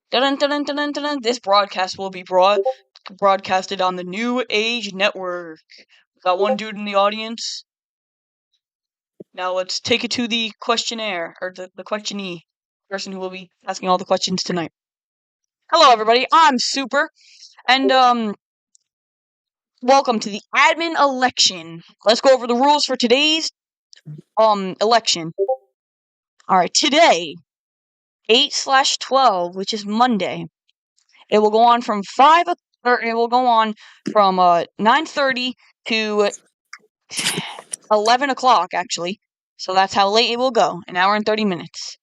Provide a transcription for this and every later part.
Dun-dun-dun-dun-dun-dun. This broadcast will be broadcasted on the New Age Network. Got one dude in the audience. Now let's take it to the questionnaire, or the questionee, person who will be asking all the questions tonight. Hello, everybody. I'm Super, and welcome to the admin election. Let's go over the rules for today's election. All right, today, 8/12, which is Monday. It will go on from 9:30 to 11 o'clock, actually. So that's how late it will go. An hour and 30 minutes.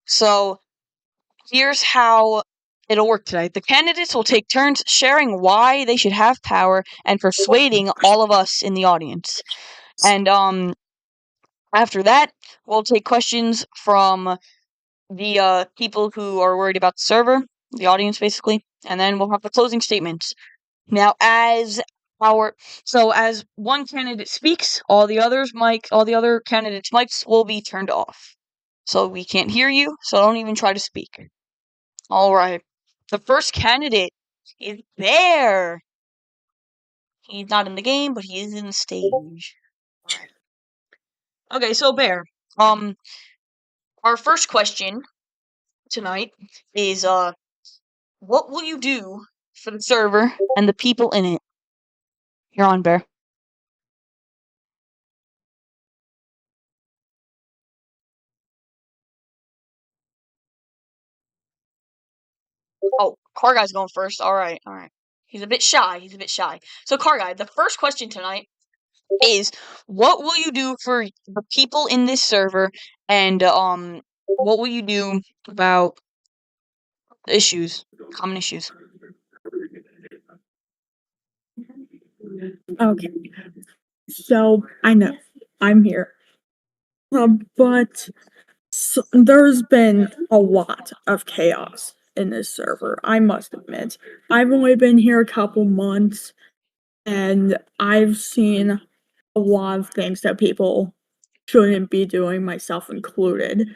So here's how it'll work tonight. The candidates will take turns sharing why they should have power and persuading all of us in the audience. And after that, we'll take questions from the people who are worried about the server, the audience basically, and then we'll have the closing statements. Now, as one candidate speaks, all the other candidates' mics will be turned off. So we can't hear you, so don't even try to speak. Alright. The first candidate is Bear. He's not in the game, but he is in the stage. Okay, so Bear. Our first question tonight is what will you do for the server and the people in it? You're on, Bear. Oh, Car Guy's going first. Alright. He's a bit shy. So, Car Guy, the first question tonight is, what will you do for the people in this server, and what will you do about common issues? Okay, so I know I'm here, but there's been a lot of chaos in this server, I must admit. I've only been here a couple months, and I've seen a lot of things that people shouldn't be doing, myself included.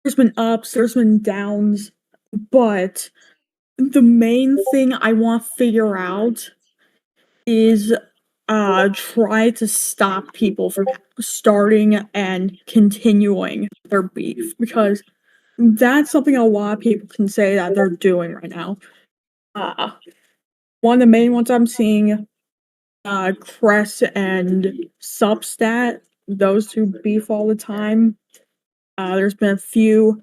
There's been ups, there's been downs, but the main thing I want to figure out is try to stop people from starting and continuing their beef, because that's something a lot of people can say that they're doing right now. One of the main ones I'm seeing, Cress and Substat, those two beef all the time. There's been a few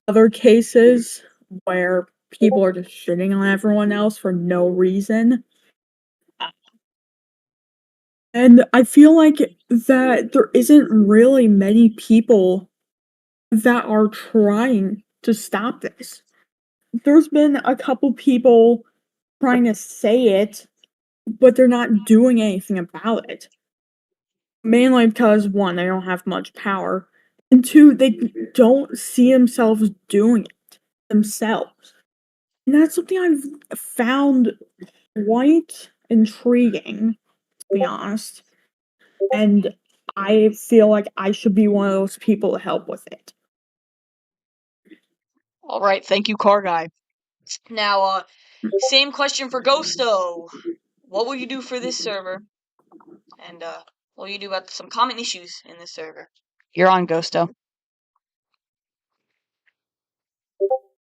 other cases where people are just shitting on everyone else for no reason. And I feel like that there isn't really many people that are trying to stop this. There's been a couple people trying to say it, but they're not doing anything about it. Mainly because, one, they don't have much power, and two, they don't see themselves doing it themselves. And that's something I've found quite intriguing, to be honest. And I feel like I should be one of those people to help with it. Alright, thank you, Car Guy. Now, same question for Ghosto. What will you do for this server? And, what will you do about some common issues in this server? You're on, Ghosto.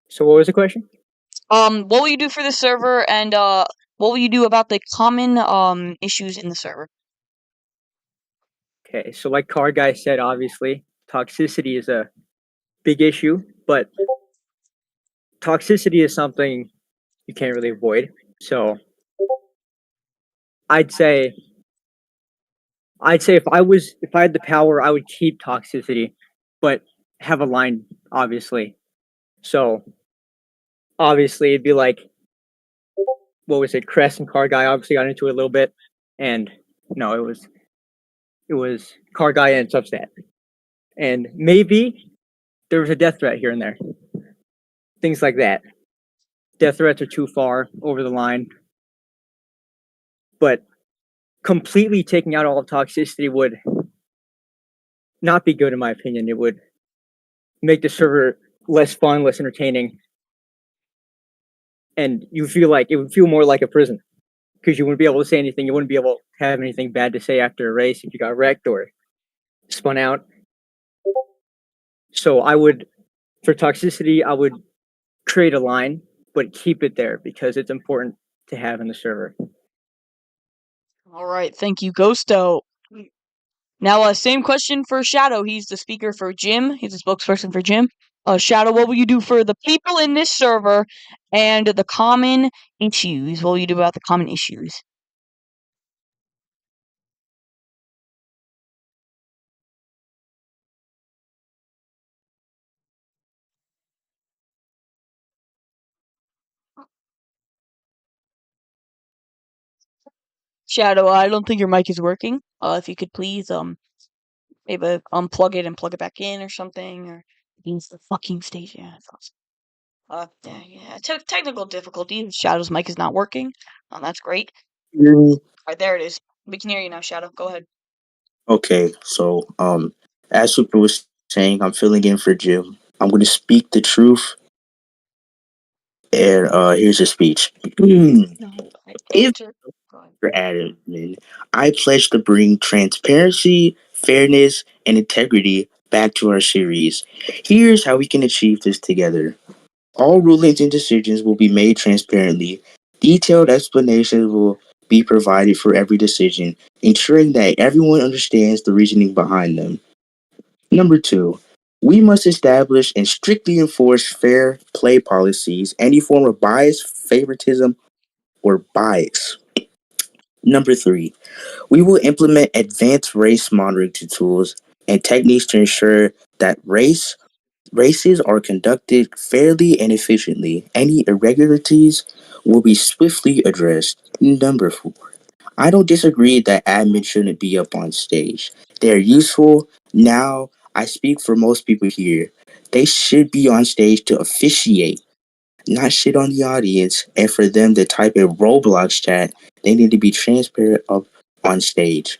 So what was the question? What will you do for this server, and, what will you do about the common, issues in the server? Okay, so like Car Guy said, obviously, toxicity is a big issue, but toxicity is something you can't really avoid. So I'd say if I had the power, I would keep toxicity, but have a line, obviously. So obviously it'd be like, what was it? Crest and Car Guy obviously got into it a little bit, and no, it was Car Guy and Substat, and maybe there was a death threat here and there, things like that. Death threats are too far over the line, but completely taking out all of toxicity would not be good in my opinion. It would make the server less fun, less entertaining, and you feel like it would feel more like a prison because you wouldn't be able to say anything. You wouldn't be able to have anything bad to say after a race if you got wrecked or spun out. So I would, for toxicity, I would create a line, but keep it there because it's important to have in the server. All right, thank you, Ghosto. Now, same question for Shadow. He's the speaker for Jim. He's the spokesperson for Jim. Shadow, what will you do for the people in this server and the common issues? What will you do about the common issues? Shadow, I don't think your mic is working. If you could please maybe unplug it and plug it back in or something, or against the fucking stage. Yeah, that's awesome. Yeah. Technical difficulties. Shadow's mic is not working. That's great. Hear me? All right, there it is. We can hear you now, Shadow. Go ahead. Okay, so as Super was saying, I'm filling in for Jim. I'm going to speak the truth, and here's a speech. No, If answer. Go ahead. for admin, I pledge to bring transparency, fairness, and integrity back to our series. Here's how we can achieve this together. All rulings and decisions will be made transparently. Detailed explanations will be provided for every decision, ensuring that everyone understands the reasoning behind them. Number two, we must establish and strictly enforce fair play policies. Any form of bias, favoritism, or bias. Number three, we will implement advanced race monitoring tools and techniques to ensure that races are conducted fairly and efficiently. Any irregularities will be swiftly addressed. Number four, I don't disagree that admins shouldn't be up on stage. They're useful. Now, I speak for most people here. They should be on stage to officiate, not shit on the audience. And for them to type in Roblox chat, they need to be transparent up on stage.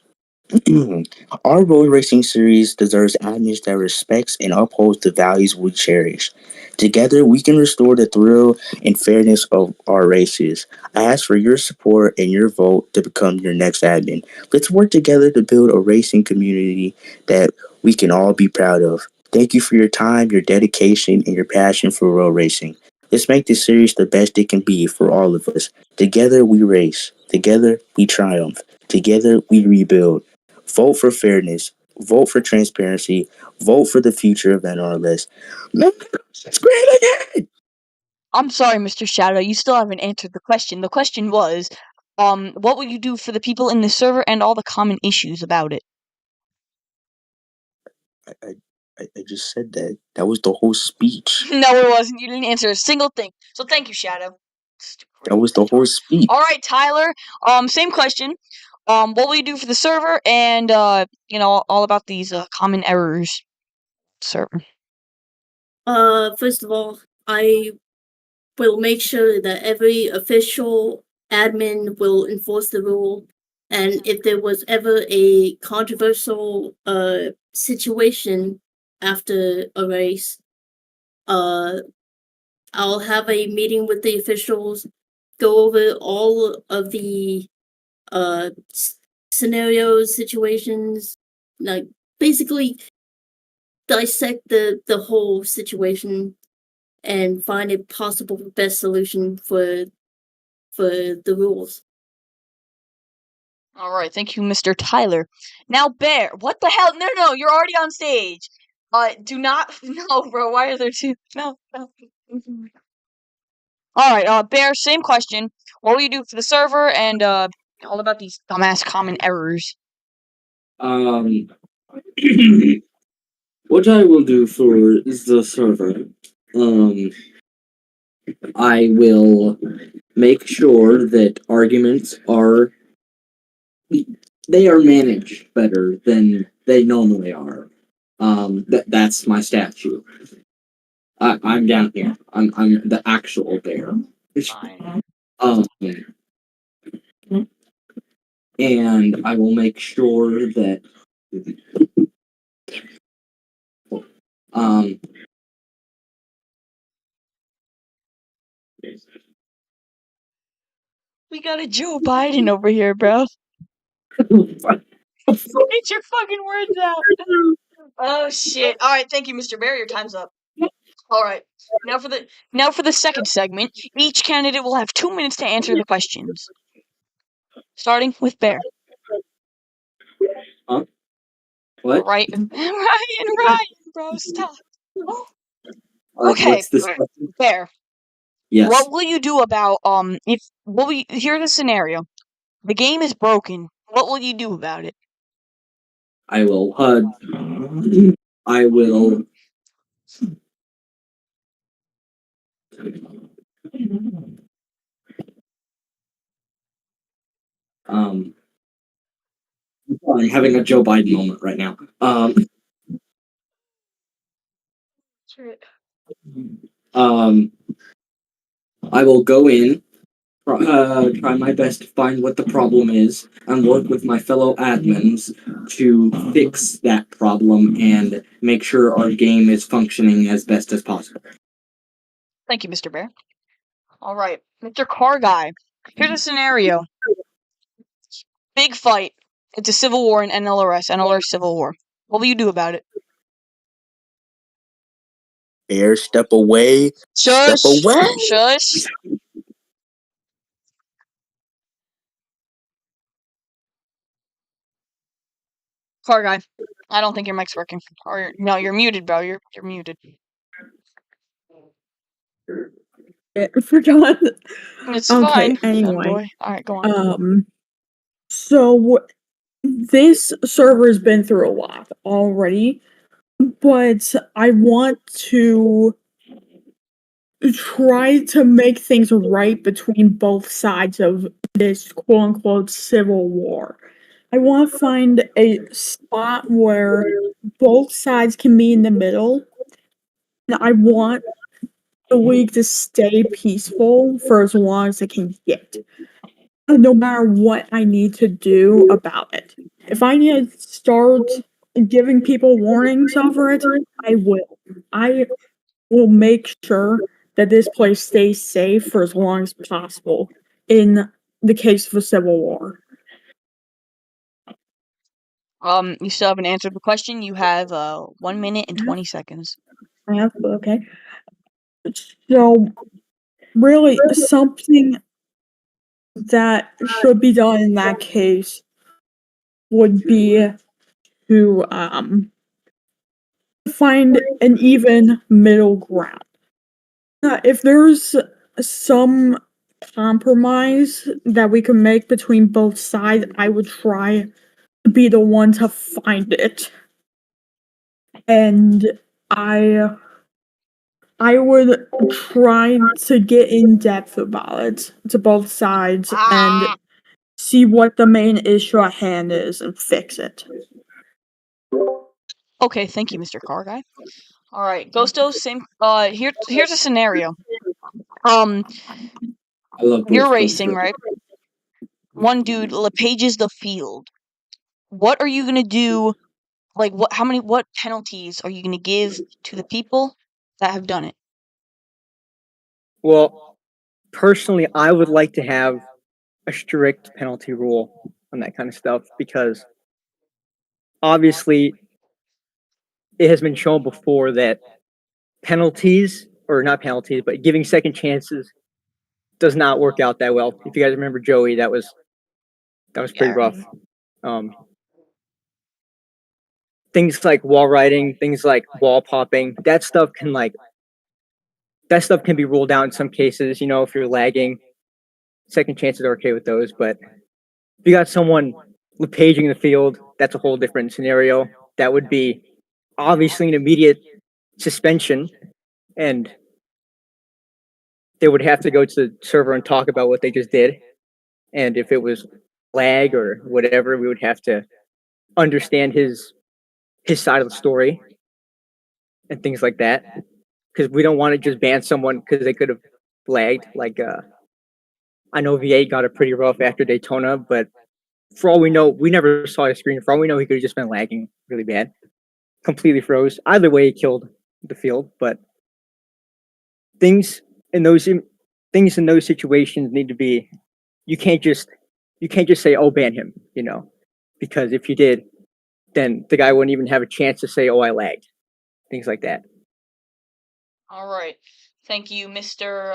Our road racing series deserves admins that respects and upholds the values we cherish. Together, we can restore the thrill and fairness of our races. I ask for your support and your vote to become your next admin. Let's work together to build a racing community that we can all be proud of. Thank you for your time, your dedication, and your passion for road racing. Let's make this series the best it can be for all of us. Together, we race. Together, we triumph. Together, we rebuild. Vote for fairness. Vote for transparency. Vote for the future of NLRS. It's great again! I'm sorry, Mr. Shadow. You still haven't answered the question. The question was, what will you do for the people in the server and all the common issues about it? I just said that. That was the whole speech. No, it wasn't. You didn't answer a single thing. So thank you, Shadow. That was the whole speech. All right, Tyler. Same question. What will you do for the server and all about these common errors server? First of all, I will make sure that every official admin will enforce the rule. And if there was ever a controversial situation after a race, I'll have a meeting with the officials, go over all of the scenarios, situations, like basically dissect the whole situation and find a possible best solution for the rules. All right, thank you, Mr. Tyler. Now, Bear, what the hell? No, you're already on stage. Do not. No, bro. Why are there two? No. All right, Bear. Same question. What will you do for the server and all about these dumbass common errors? What I will do for the server, I will make sure that arguments are managed better than they normally are. That's my statue. I'm down here. I'm the actual bear. Fine. Um, and I will make sure that We got a Joe Biden over here, bro. Get your fucking words out. Oh shit. Alright, thank you, Mr. Bear. Your time's up. Alright. Now for the second segment. Each candidate will have 2 minutes to answer the questions. Starting with Bear. Huh? What? Ryan, bro, stop. Okay, What's this question? Bear. Yes, What will you do about here's a scenario. The game is broken. What will you do about it? I will. I will. Um, I'm having a Joe Biden moment right now. Um, I will go in, try my best to find what the problem is, and work with my fellow admins to fix that problem and make sure our game is functioning as best as possible. Thank you, Mr. Bear. Alright, Mr. Car Guy. Here's a scenario. Big fight. It's a civil war in NLRS. NLRS civil war. What will you do about it? Bear, step away. Step Shush! away. Shush! Car Guy. I don't think your mic's working. Or no, you're muted, bro. You're muted. I forgot. It's Okay, fine. anyway. Boy. Alright, go on. So this server has been through a lot already, but I want to try to make things right between both sides of this quote unquote civil war. I want to find a spot where both sides can be in the middle. And I want the league to stay peaceful for as long as it can get, no matter what I need to do about it. If I need to start giving people warnings over it, I will. I will make sure that this place stays safe for as long as possible in the case of a civil war. You still haven't answered the question. You have 1 minute and 20 seconds. Okay. So, really, something that should be done in that case would be to find an even middle ground. If there's some compromise that we can make between both sides, I would try to be the one to find it. And I would try to get in depth about it to both sides and see what the main issue at hand is and fix it. Okay, thank you, Mr. Car Guy. Alright, Ghosto, same here's a scenario. I love both You're those racing, shows. right? One dude pages the field. What are you gonna do? Like, what penalties are you gonna give to the people that have done it? Well, personally, I would like to have a strict penalty rule on that kind of stuff because obviously it has been shown before that penalties, or not penalties, but giving second chances does not work out that well. If you guys remember Joey, that was pretty rough. Things like wall riding, things like wall popping, that stuff can be ruled out in some cases. You know, if you're lagging, second chances are okay with those. But if you got someone paging the field, that's a whole different scenario. That would be obviously an immediate suspension, and they would have to go to the server and talk about what they just did. And if it was lag or whatever, we would have to understand his side of the story and things like that. Because we don't want to just ban someone because they could have lagged. Like I know V8 got it pretty rough after Daytona, but for all we know, we never saw his screen. For all we know, he could have just been lagging really bad, completely froze. Either way, he killed the field. But things in those things in those situations need to be. You can't just say, "Oh, ban him," because if you did, then the guy wouldn't even have a chance to say, "Oh, I lagged." Things like that. All right. Thank you, Mr.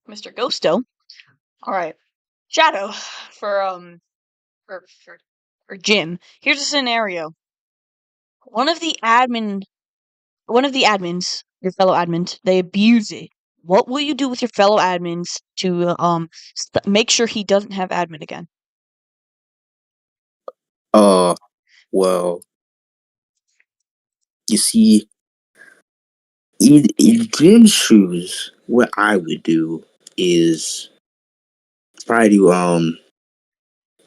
Ghosto. All right. Shadow for for for Jim. Here's a scenario. One of the admins, your fellow admins, they abuse it. What will you do with your fellow admins to make sure he doesn't have admin again? Well, you see, in Jim's shoes, what I would do is probably do,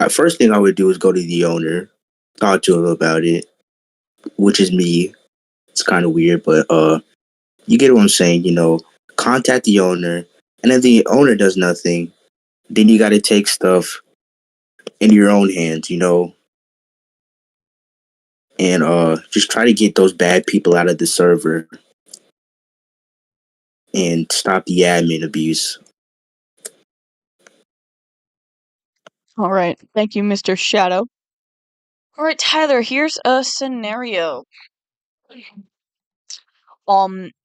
first thing I would do is go to the owner, talk to him about it, which is me. It's kind of weird, but you get what I'm saying. Contact the owner, and if the owner does nothing, then you got to take stuff in your own hands, and just try to get those bad people out of the server and stop the admin abuse. All right. Thank you, Mr. Shadow. All right, Tyler, here's a scenario.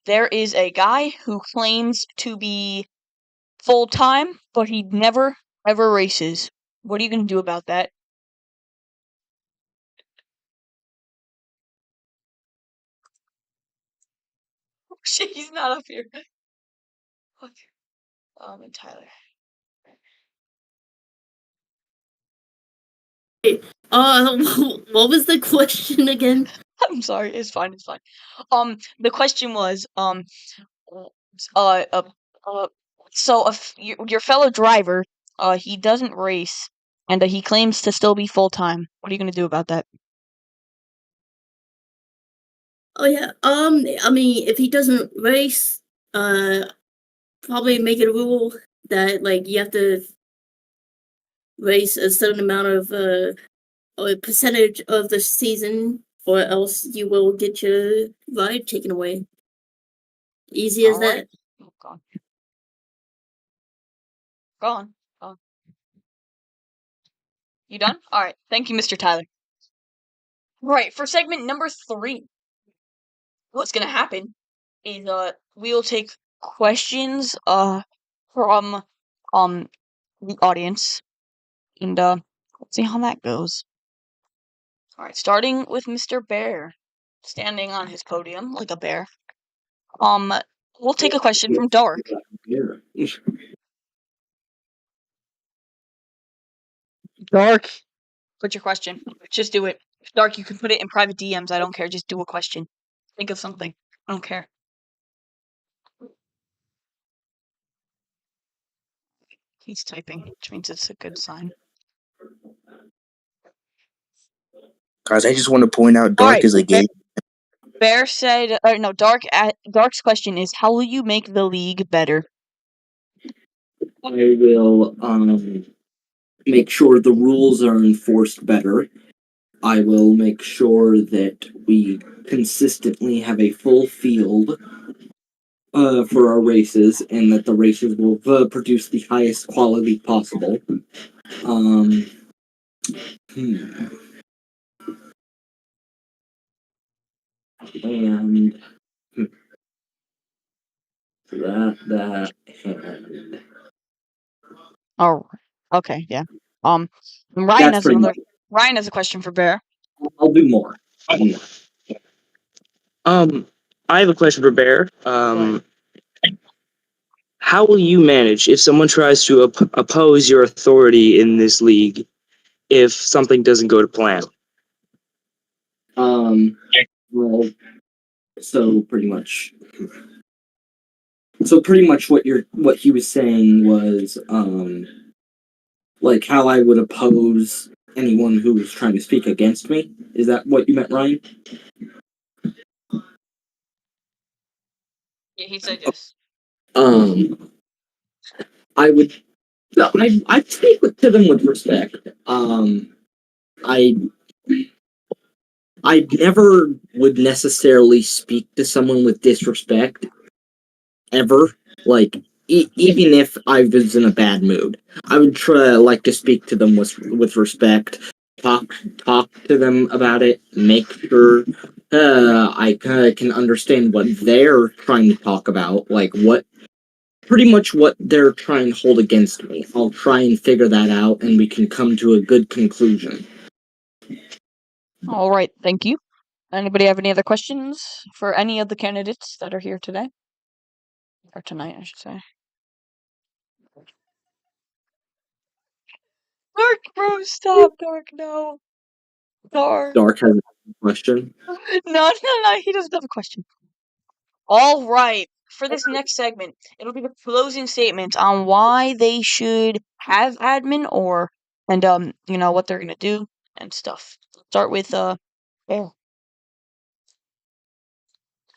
There is a guy who claims to be full-time, but he never ever races. What are you going to do about that? Oh, shit, he's not up here. Okay. And Tyler. What was the question again? I'm sorry, it's fine, it's fine. The question was, uh, uh, uh so if your fellow driver, he doesn't race, and he claims to still be full-time. What are you gonna do about that? Oh yeah. I mean, if he doesn't race, probably make it a rule that like you have to race a certain amount of a percentage of the season, or else you will get your ride taken away. Easy as All right. that. Oh, gone. Gone. Gone. You done? All right. Thank you, Mr. Tyler. All right, for segment number 3, what's gonna happen is we will take questions from the audience, and let's see how that goes. All right, starting with Mr. Bear, standing on his podium like a bear. We'll take a question from Dark. Dark, put your question. Just do it. Dark, you can put it in private DMs. I don't care. Just do a question. Think of something. I don't care. He's typing, which means it's a good sign. Guys, I just want to point out, All Dark right, is a gay. Bear said, no, Dark's question is, how will you make the league better? I will make sure the rules are enforced better. I will make sure that we consistently have a full field for our races, and that the races will produce the highest quality possible. Um, and that and Oh, okay, yeah. Ryan that's has pretty much. Ryan has a question for Bear. I'll do more. I have a question for Bear. Right. How will you manage if someone tries to oppose your authority in this league if something doesn't go to plan? Well, so pretty much what he was saying was like how I would oppose anyone who was trying to speak against me. Is that what you meant, Ryan? Yeah, he said yes. I would. No, I'd speak to them with respect. I never would necessarily speak to someone with disrespect, ever. Like, even if I was in a bad mood, I would like to speak to them with respect, talk to them about it, make sure I can understand what they're trying to talk about, like pretty much what they're trying to hold against me. I'll try and figure that out, and we can come to a good conclusion. All right, thank you. Anybody have any other questions for any of the candidates that are here today? Or tonight, I should say. Dark, bro, stop, Dark, no. Dark. Dark has a question. No, he doesn't have a question. All right, for this next segment, it'll be the closing statement on why they should have admin and what they're gonna do and stuff. Start with yeah.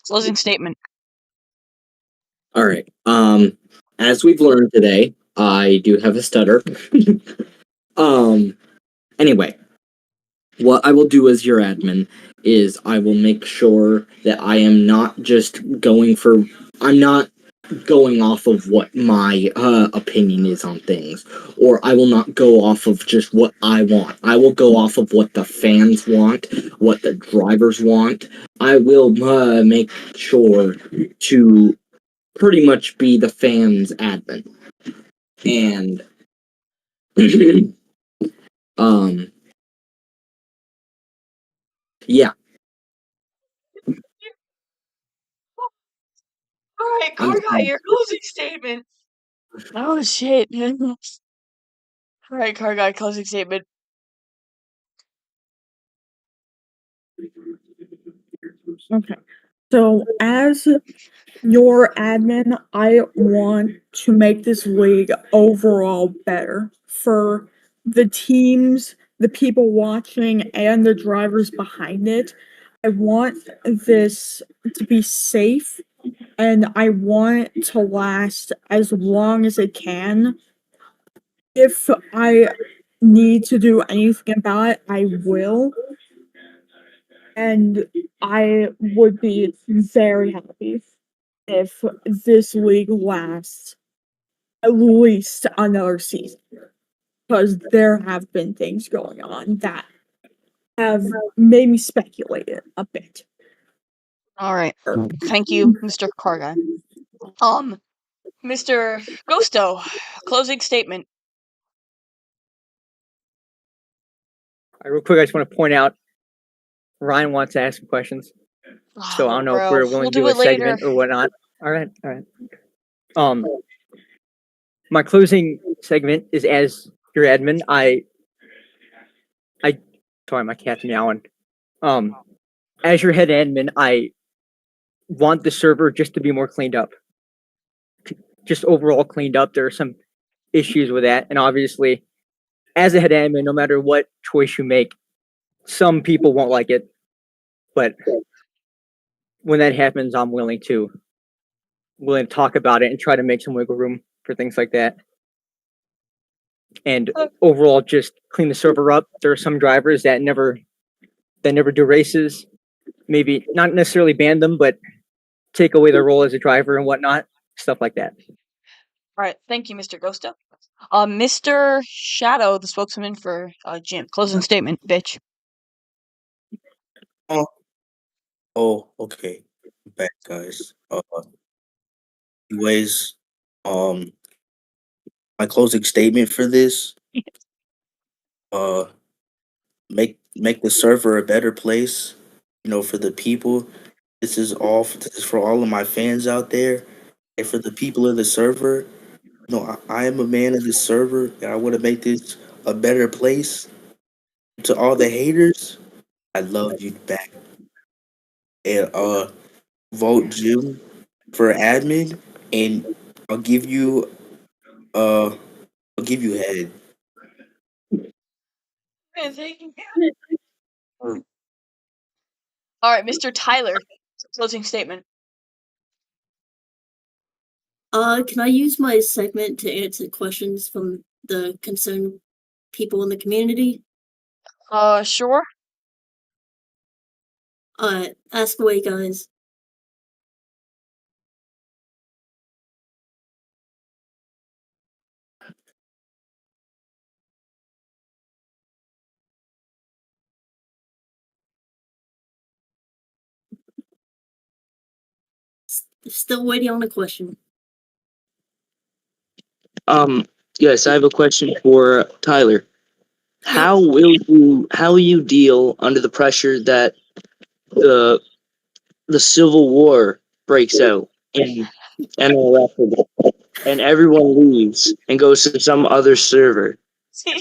Closing statement. All right. As we've learned today, I do have a stutter. Anyway, what I will do as your admin is I will make sure that I am not just I'm not going off of what my opinion is on things, or I will not go off of just what I want. I will go off of what the fans want, what the drivers want. I will make sure to pretty much be the fans admin. And yeah. All right, I'm Kargai, your closing statement. Oh shit. All right, Kargai, closing statement. Okay. So as your admin, I want to make this league overall better for the teams, the people watching, and the drivers behind it. I want this to be safe and I want it to last as long as it can. If I need to do anything about it, I will. And I would be very happy if this league lasts at least another season. Because there have been things going on that have made me speculate it a bit. All right. Thank you, Mr. Kargai. Mr. Gusto, closing statement. Real quick, I just want to point out Ryan wants to ask some questions. So I don't know if Bro, we're willing we'll to do do a it later. segment or whatnot. All right. My closing segment is as your admin. Sorry, my cat's meowing. As your head admin, I want the server just to be more cleaned up. Just overall cleaned up. There are some issues with that, and obviously, as a head admin, no matter what choice you make, some people won't like it. But when that happens, I'm willing to talk about it and try to make some wiggle room for things like that. And overall, just clean the server up. There are some drivers that never do races. Maybe not necessarily ban them, but take away their role as a driver and whatnot. Stuff like that. All right, thank you, Mr. Gusto. Mr. Shadow, the spokesman for Jim. Closing statement, bitch. Oh, okay. Back, guys. Anyways, um, my closing statement for this, uh, make the server a better place, for the people. This is for all of my fans out there, and for the people of the server. I am a man of the server, and I want to make this a better place. To all the haters, I love you back. And vote Jim for admin, and I'll give you uh I'll give you head. Thank you. All right, Mr. Tyler, closing statement. Can I use my segment to answer questions from the concerned people in the community? Sure. Ask away, guys. Still waiting on a question. Yes, I have a question for Tyler. How will you deal under the pressure that the Civil War breaks out in NLRS and everyone leaves and goes to some other server? Then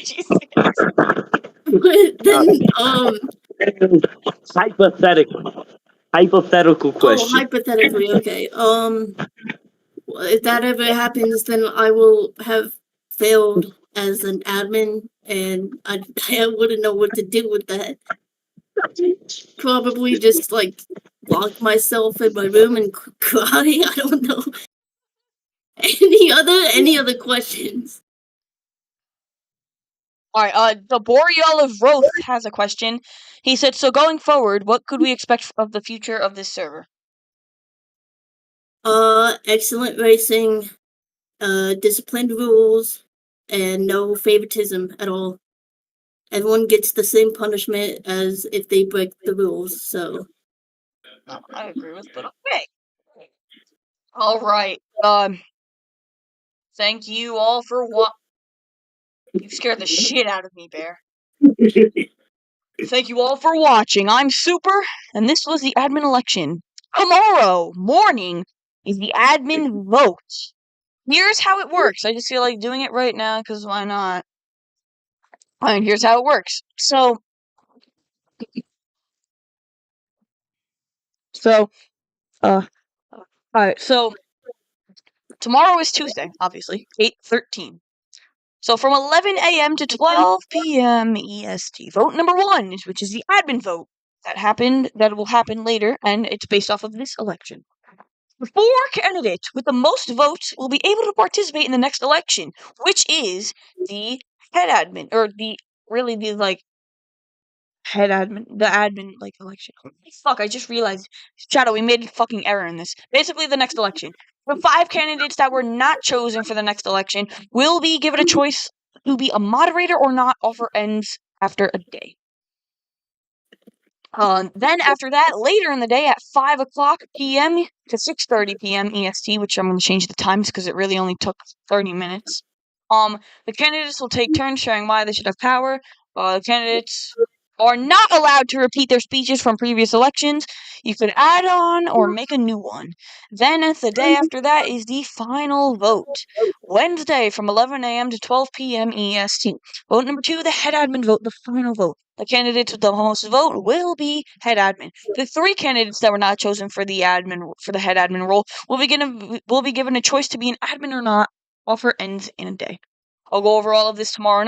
Hypothetical question. hypothetically, okay. If that ever happens, then I will have failed as an admin, and I wouldn't know what to do with that. Probably just like lock myself in my room and cry. I don't know. Any other questions? Alright, the Boreal of Roth has a question. He said, so going forward, what could we expect of the future of this server? Excellent racing, disciplined rules, and no favoritism at all. Everyone gets the same punishment as if they break the rules, so. I agree with, but okay. Alright, thank you all for You scared the shit out of me, Bear. Thank you all for watching. I'm Super, and this was the admin election. Tomorrow morning is the admin vote. Here's how it works. I just feel like doing it right now, because why not? Alright, here's how it works. Alright, so tomorrow is Tuesday, obviously, 8/13. So from 11 a.m. to 12 p.m. EST, vote number 1, which is the admin vote that will happen later, and it's based off of this election. The 4 candidates with the most votes will be able to participate in the next election, which is the head admin, or the admin election. Fuck, I just realized, Shadow, we made a fucking error in this. Basically, the next election. The 5 candidates that were not chosen for the next election will be given a choice to be a moderator or not. Offer ends after a day. Then after that, later in the day at 5 o'clock p.m. to 6:30 p.m. EST, which I'm going to change the times because it really only took 30 minutes. The candidates will take turns sharing why they should have power. The candidates are not allowed to repeat their speeches from previous elections. You could add on or make a new one. Then the day after that is the final vote. Wednesday from 11 a.m. to 12 p.m. EST. Vote number 2, the head admin vote, the final vote. The candidates with the most vote will be head admin. The 3 candidates that were not chosen for the head admin role will be given a choice to be an admin or not. Offer ends in a day. I'll go over all of this tomorrow night.